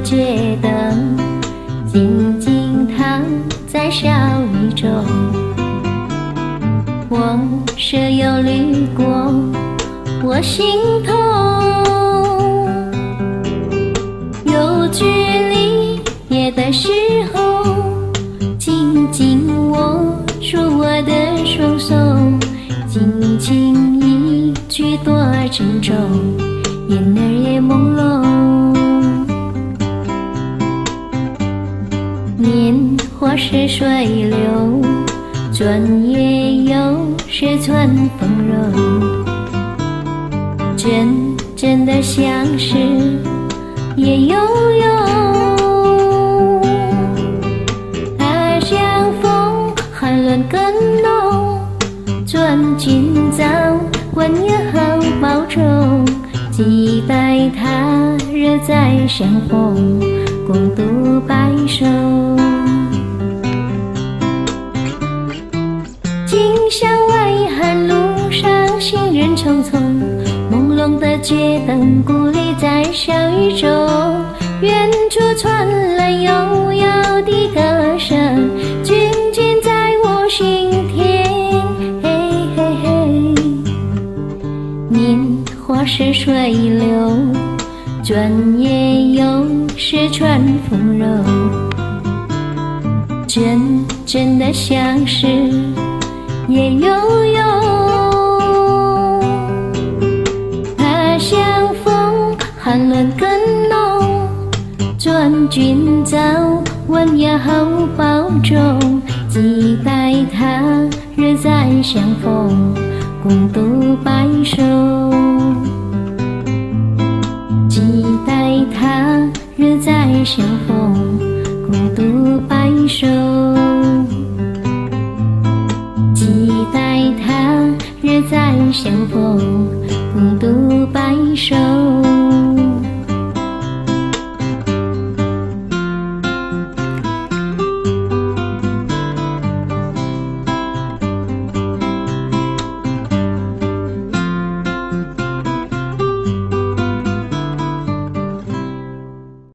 街灯，静静躺在小雨中。往事又掠过我心头，有距离别的时候，紧紧握住我的双手，轻轻一句多珍重，眼儿也朦胧。年华似水流，转眼又是春风柔。真正的相识也悠悠，他相逢寒冷更浓，转今早晚也好保重，期待他日再相逢，共度白首。今宵外寒路上行人匆匆，朦胧的街灯孤立在小雨中，远处传来悠悠的歌声，句句在我心田。嘿嘿嘿，年华似水流，转眼又是春风柔。真正的相识也悠悠，他相逢寒冷更浓，转君早晚也好保重，期待他日再相逢，共度白首。期待他日再相逢，共度白首。期待他日再相逢，共度白首。